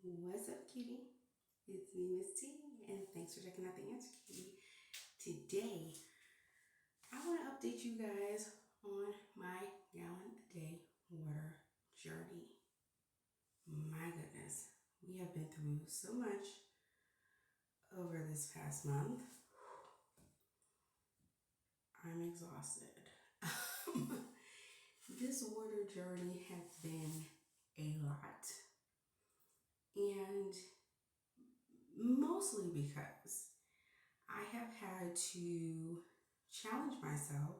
What's up, cutie? It's me, Miss T, and thanks for checking out the answer, cutie. Today, I want to update you guys on my gallon a day water journey. My goodness, we have been through so much over this past month. I'm exhausted. This water journey has been a lot, and mostly because I have had to challenge myself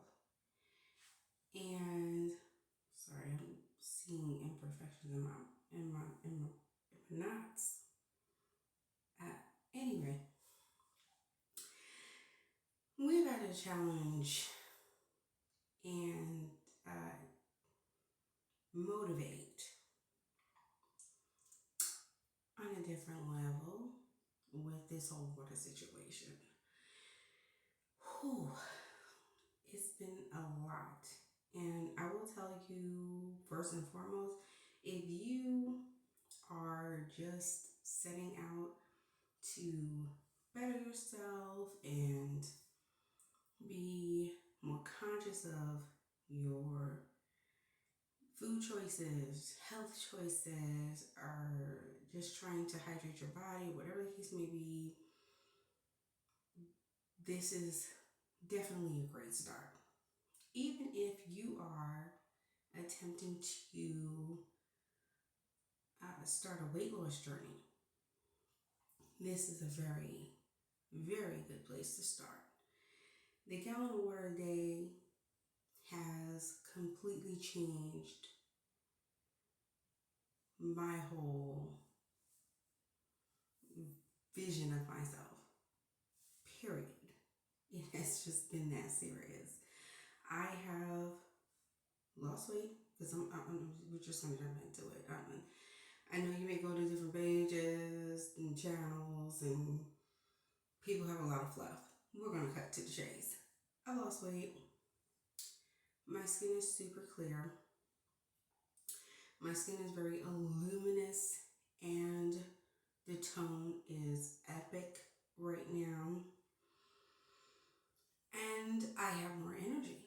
and sorry, I'm seeing imperfections in my knots. Anyway, we've had a challenge and motivate on a different level with this whole water situation. Whew, it's been a lot. And I will tell you, first and foremost, if you are just setting out to better yourself and be more conscious of your food choices, health choices, or just trying to hydrate your body, whatever the case may be, this is definitely a great start. Even if you are attempting to start a weight loss journey, this is a very, very good place to start. The gallon of water a day has completely changed my whole vision of myself. Period. It has just been that serious. I have lost weight because we're just gonna jump into it. I know you may go to different pages and channels, and people have a lot of fluff. We're gonna cut to the chase. I lost weight. My skin is super clear. My skin is very luminous, and the tone is epic right now. And I have more energy.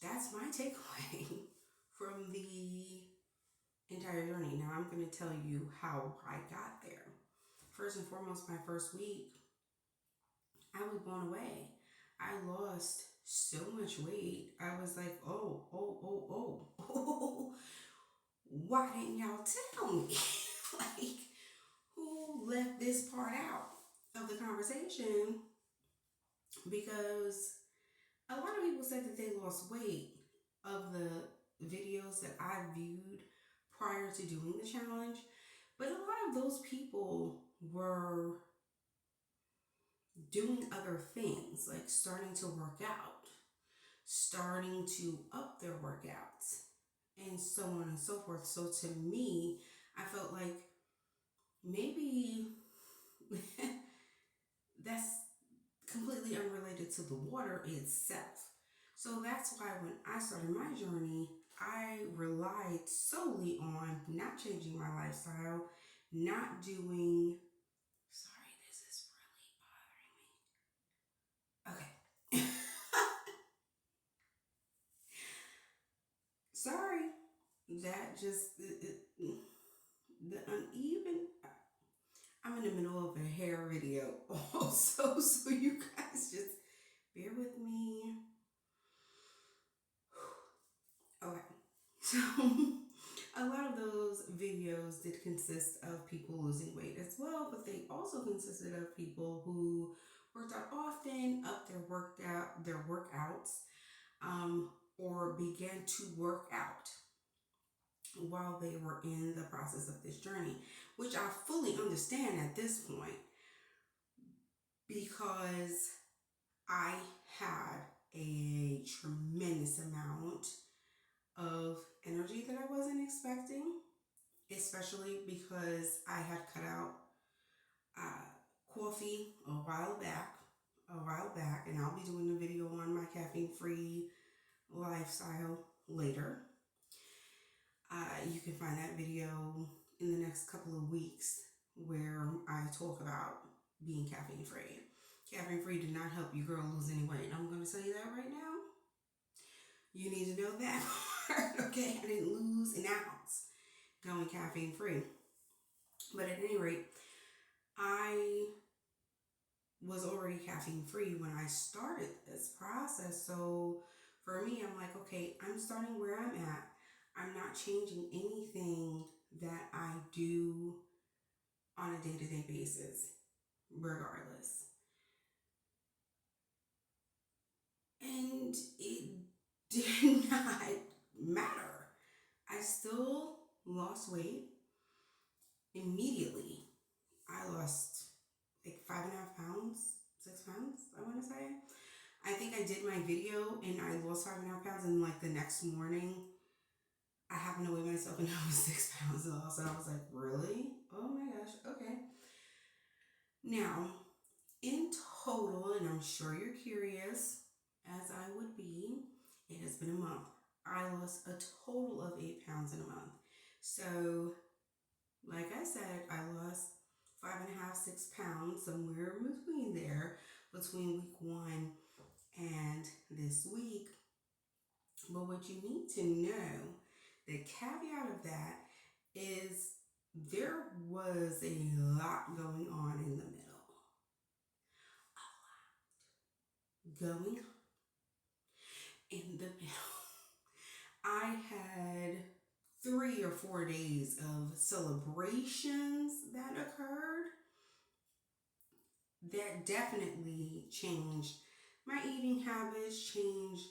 That's my takeaway from the entire journey. Now I'm going to tell you how I got there. First and foremost, my first week, I was blown away. I lost so much weight. I was like, oh, why didn't y'all tell me? Like, who left this part out of the conversation? Because a lot of people said that they lost weight of the videos that I viewed prior to doing the challenge, but a lot of those people were doing other things, like starting to work out, starting to up their workouts, and so on and so forth. So to me, I felt like maybe that's completely unrelated to the water itself. So that's why when I started my journey, I relied solely on not changing my lifestyle, not doing. Sorry, this is really bothering me. Okay. Sorry. That just. The uneven. I'm in the middle of a hair video also, so you guys just bear with me. Okay, so a lot of those videos did consist of people losing weight as well, but they also consisted of people who worked out often, up their workouts, or began to work out while they were in the process of this journey, which I fully understand at this point because I had a tremendous amount of energy that I wasn't expecting, especially because I had cut out coffee a while back, and I'll be doing a video on my caffeine-free lifestyle later. You can find that video in the next couple of weeks where I talk about being caffeine free. Caffeine free did not help you girl lose any weight. I'm going to tell you that right now. You need to know that part, okay? I didn't lose an ounce going caffeine free. But at any rate, I was already caffeine free when I started this process. So for me, I'm like, okay, I'm starting where I'm at. I'm not changing anything that I do on a day-to-day basis, regardless. And it did not matter. I still lost weight immediately. I lost like 5.5 pounds, 6 pounds, I want to say. I think I did my video and I lost 5.5 pounds, and like the next morning, I happened to weigh myself and I was 6 pounds lost. And I was like, really? Oh my gosh, okay. Now, in total, and I'm sure you're curious, as I would be, it has been a month. I lost a total of 8 pounds in a month. So, like I said, I lost 5.5, 6 pounds, somewhere in between there, between week 1 and this week. But what you need to know, the caveat of that is there was a lot going on in the middle. Going in the middle. I had 3 or 4 days of celebrations that occurred that definitely changed my eating habits, changed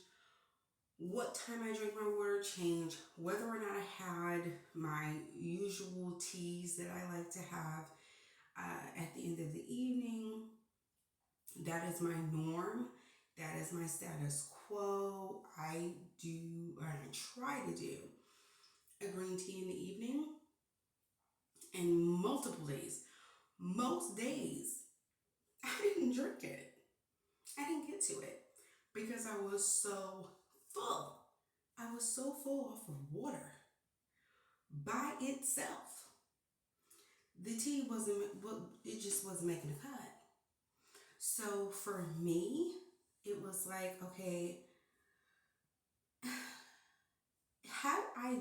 what time I drink my water, changed whether or not I had my usual teas that I like to have at the end of the evening. That is my norm. That is my status quo. I try to do a green tea in the evening, and multiple days. Most days, I didn't drink it. I didn't get to it because I was so full. I was so full off of water by itself. The tea wasn't, it just wasn't making a cut. So for me, it was like, okay, had I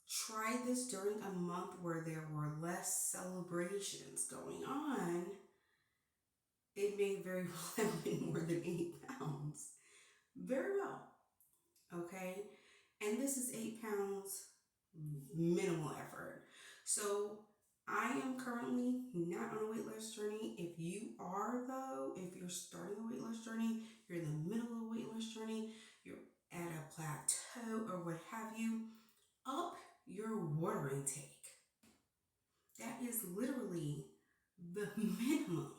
tried this during a month where there were less celebrations going on, it may very well have been more than 8 pounds. Very well. Okay? And this is 8 pounds minimal effort. So I am currently not on a weight loss journey. If you are, though, if you're starting a weight loss journey, you're in the middle of a weight loss journey, you're at a plateau or what have you, up your water intake. That is literally the minimum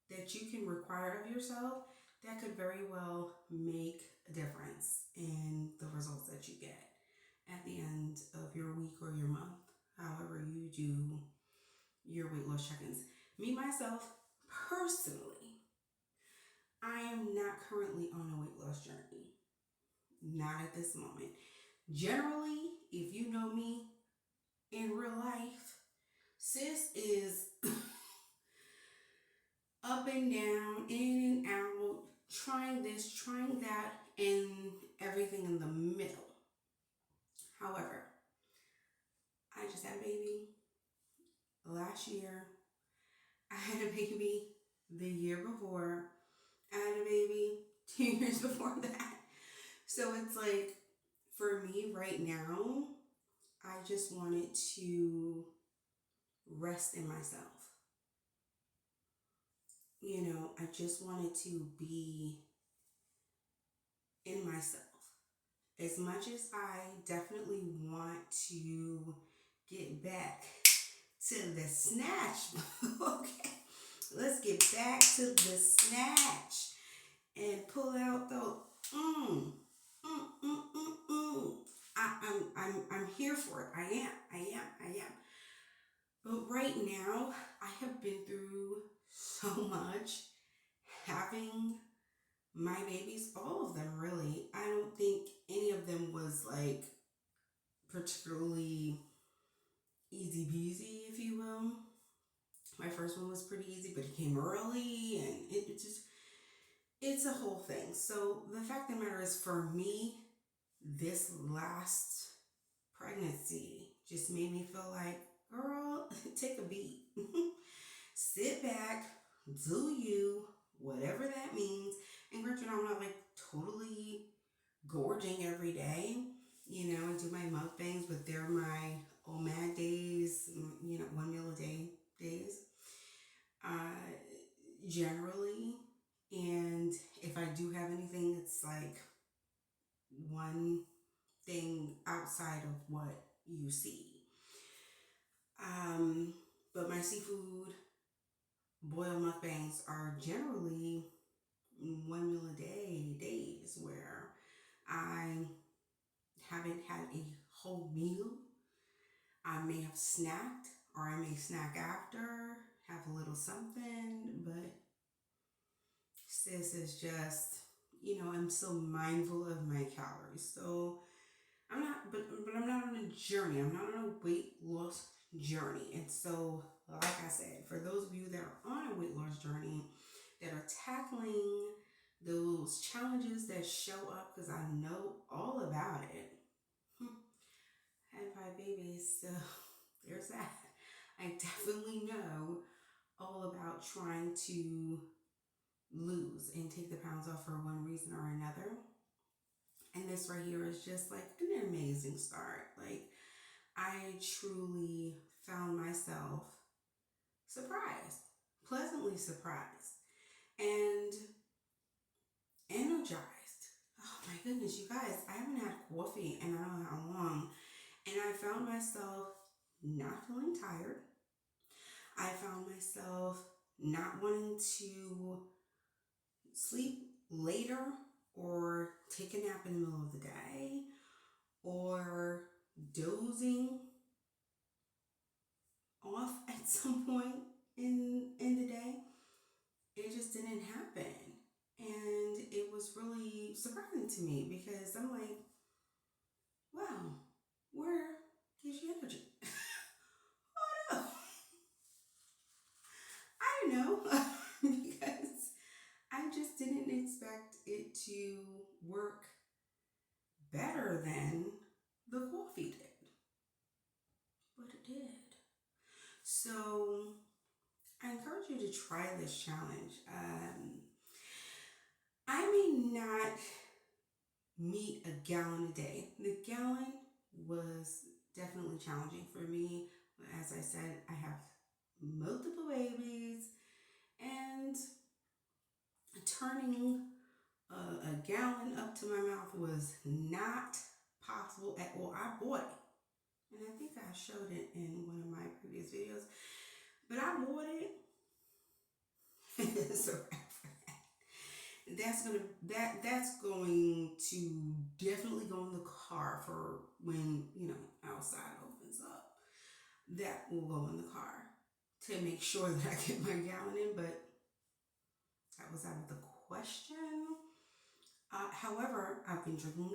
that you can require of yourself. That could very well make a difference in the results that you get at the end of your week or your month, however you do your weight loss check-ins. Me, myself, personally, I am not currently on a weight loss journey. Not at this moment. Generally, if you know me in real life, sis is up and down, in and out, trying this, trying that, and everything in the middle. However, I just had a baby last year. I had a baby the year before. I had a baby 2 years before that. So it's like, for me right now, I just wanted to rest in myself. You know, I just wanted to be in myself. As much as I definitely want to get back to the snatch, okay, let's get back to the snatch and pull out the I'm here for it. I am. But right now, I have been through so much having my babies, all of them really. I don't think any of them was like particularly easy peasy, if you will. My first one was pretty easy, but it came early, and it's a whole thing. So the fact of the matter is, for me, this last pregnancy just made me feel like, girl, take a beat. Sit back, do you, whatever that means. And granted, I'm not like totally gorging every day. You know, I do my mukbangs, but they're my OMAD days, you know, 1 meal a day days, uh, generally. And if I do have anything, it's like one thing outside of what you see. But my seafood boil mukbangs are generally 1 meal a day days where I haven't had a whole meal. I may have snacked, or I may snack after, have a little something, but sis is just, you know, I'm so mindful of my calories. So I'm not, but I'm not on a journey. I'm not on a weight loss journey. And so, like I said, for those of you that are on a weight loss journey, that are tackling those challenges that show up, because I know all about it. I had 5 babies, so there's that. I definitely know all about trying to lose and take the pounds off for one reason or another. And this right here is just like an amazing start. Like, I truly found myself surprised, pleasantly surprised, and energized. Oh my goodness, you guys, I haven't had coffee in I don't know how long. And I found myself not feeling tired. I found myself not wanting to sleep later or take a nap in the middle of the day or dozing off at some point in the day. It just didn't happen. And it was really surprising to me because I'm like, wow, where gives you energy? Oh no. I don't know. Because I just didn't expect it to work better than the coffee did. But it did. So I encourage you to try this challenge. I may not meet a gallon a day. The gallon was definitely challenging for me. As I said, I have multiple babies, and turning a gallon up to my mouth was not possible at all. I bought it, and I think I showed it in one of my previous videos, but I bought it. It's a wrap for that. That's going to definitely go in the car for when, you know, outside opens up. That will go in the car to make sure that I get my gallon in, but that was out of the question. However, I've been drinking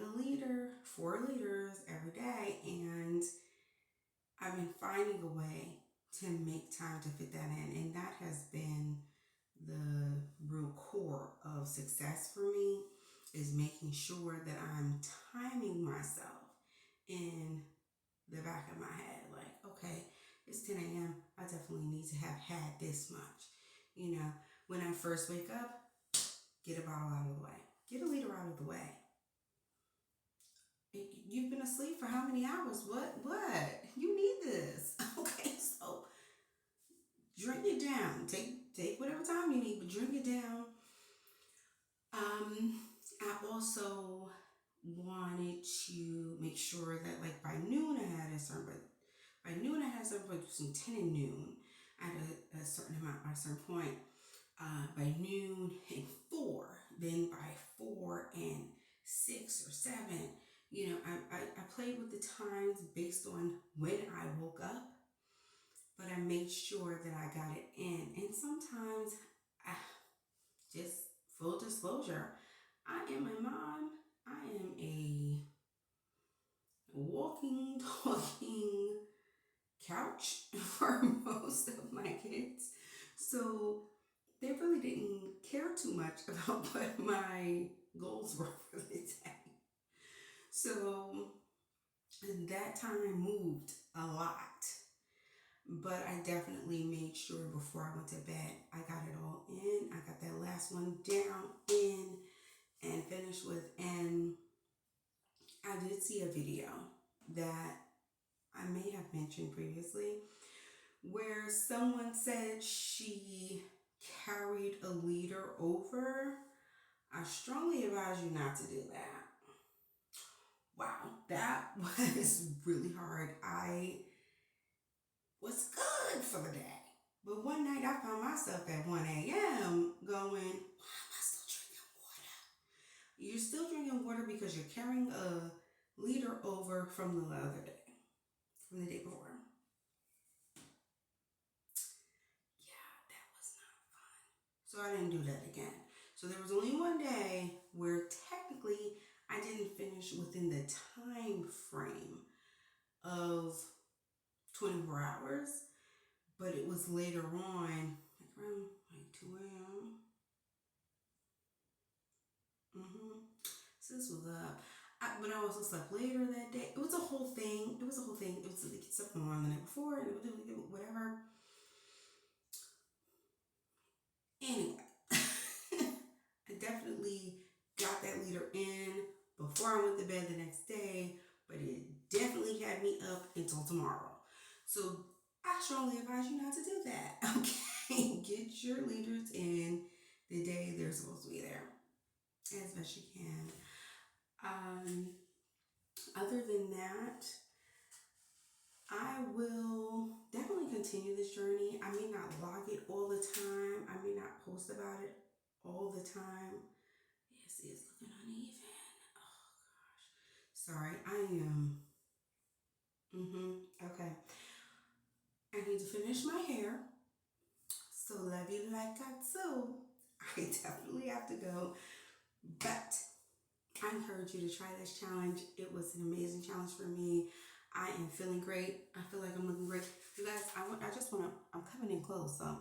4 liters every day, and I've been finding a way to make time to fit that in, and that has been the real core of success for me, is making sure that I'm timing myself in the back of my head. Like, okay, it's 10 a.m. I definitely need to have had this much. You know, when I first wake up, get a bottle out of the way. Get a liter out of the way. You've been asleep for how many hours? What? You need this. Okay, so drink it down. Take whatever time you need, but drink it down. I also wanted to make sure that, like, by noon I had a certain, but by noon I had a certain point, between 10 and noon, I had a certain amount by a certain point. By noon and 4, then by 4 and 6 or 7, you know, I played with the times based on when I woke up, but I made sure that I got it in. And sometimes, just full disclosure, I am a mom. I am a walking, talking couch for most of my kids. So they really didn't care too much about what my goals were for the day. So that time moved a lot. But I definitely made sure before I went to bed, I got it all in. I got that last one down, in, and finished with. And I did see a video that I may have mentioned previously where someone said she carried a liter over. I strongly advise you not to do that. Wow, that was really hard. I was good for the day. But one night I found myself at 1 a.m. going, why am I still drinking water? You're still drinking water because you're carrying a liter over from the other day, from the day before. Yeah, that was not fun. So I didn't do that again. So there was only one day where technically I didn't finish within the time frame of 24 hours, but it was later on, like around like 2 a.m. So this was up. But I also slept later that day. It was a whole thing. It was like stuff going on the night before, and it was whatever. Anyway, I definitely got that liter in before I went to bed the next day, but it definitely had me up until tomorrow. So I strongly advise you not to do that. Okay, get your liters in the day they're supposed to be there as best you can. Other than that, I will definitely continue this journey. I may not log it all the time. I may not post about it all the time. Yes, it's looking uneven. Oh gosh. Sorry, I am. Okay. I need to finish my hair. So love you like I do. I definitely have to go. But I encourage you to try this challenge. It was an amazing challenge for me. I am feeling great. I feel like I'm looking great. You guys, I just want to, I'm coming in close, so.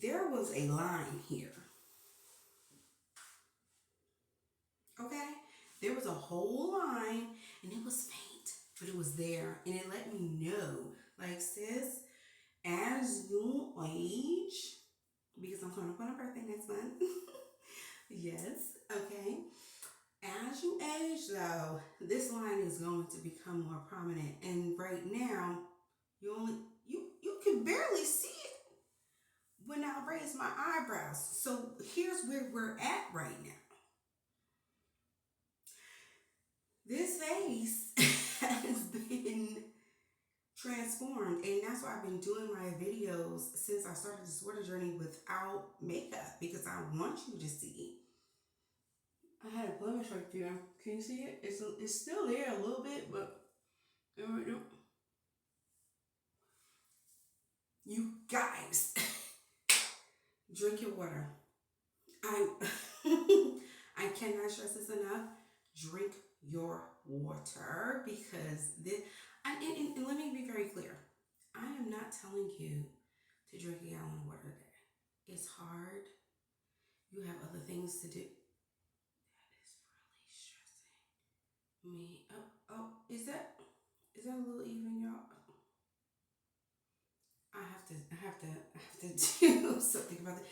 There was a line here. Okay? There was a whole line, and it was faint, but it was there, and it let me know, like, sis, as you age, because I'm coming up on a birthday next month. Yes, okay. As you age, though, this line is going to become more prominent, and right now, you can barely see it when I raise my eyebrows. So here's where we're at right now. This face has been transformed, and that's why I've been doing my videos since I started this water journey without makeup, because I want you to see. I had a blemish right there. Can you see it? It's still there a little bit, but you guys, drink your water. I I cannot stress this enough. Drink your water, because this. And let me be very clear. I am not telling you to drink a gallon of water a day. It's hard. You have other things to do. That is really stressing me. Oh, is that a little even, y'all? I have to do something about it.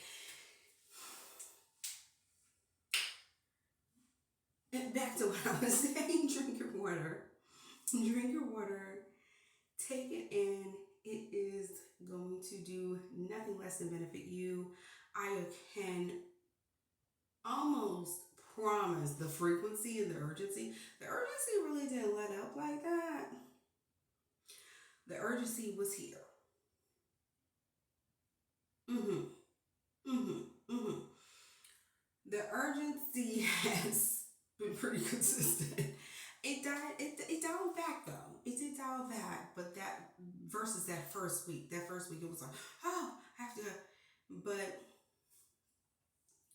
And back to what I was saying. Drink your water. Drink your water. Take it in. It is going to do nothing less than benefit you. I can almost promise the frequency and the urgency. The urgency really didn't let up like that. The urgency was here. The urgency has been pretty consistent. It died. It dialed back though. It did dial back, but that versus that first week. That first week it was like, oh, I have to. But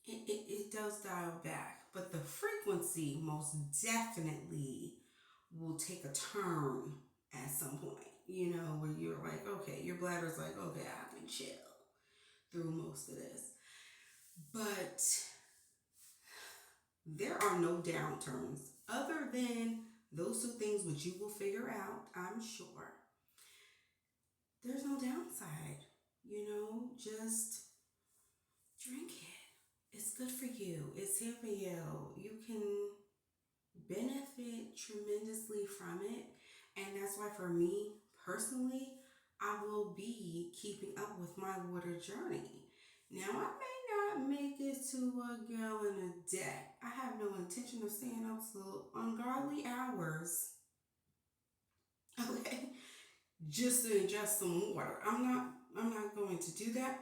it does dial back. but the frequency most definitely will take a turn at some point, where you're like, okay, your bladder's like, okay, I can chill through most of this. But there are no downturns other than those two things, which you will figure out, I'm sure. There's no downside, just drink it. It's good for you. It's here for you. You can benefit tremendously from it. And that's why for me personally, I will be keeping up with my water journey. Now, I may not make it to a gallon a day. I have no intention of staying up till ungodly hours. Okay? Just to ingest some water. I'm not going to do that.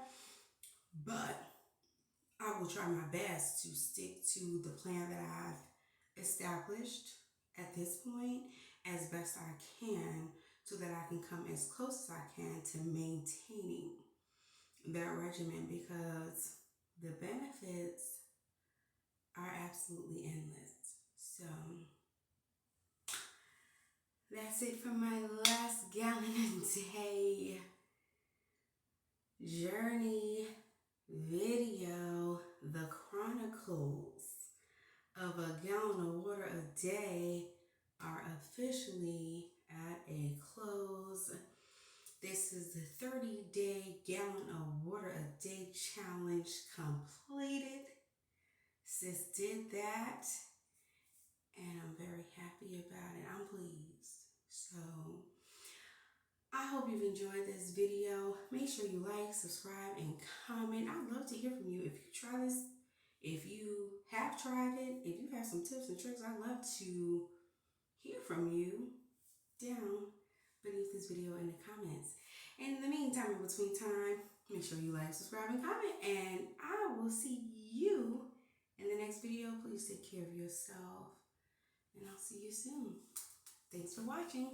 But I will try my best to stick to the plan that I've established at this point as best I can so that I can come as close as I can to maintaining that regimen, because the benefits are absolutely endless. So that's it for my last gallon a day journey video. The chronicles of a gallon of water a day are officially at a close. This is the 30-day gallon of water a day challenge completed. Sis did that, and I'm very happy about it. I'm pleased. So I hope you've enjoyed this video. Make sure you like, subscribe, and comment. I'd love to hear from you. If you try this, if you have tried it, if you have some tips and tricks, I'd love to hear from you down beneath this video in the comments. And in the meantime, in between time, make sure you like, subscribe, and comment. And I will see you in the next video. Please take care of yourself. And I'll see you soon. Thanks for watching.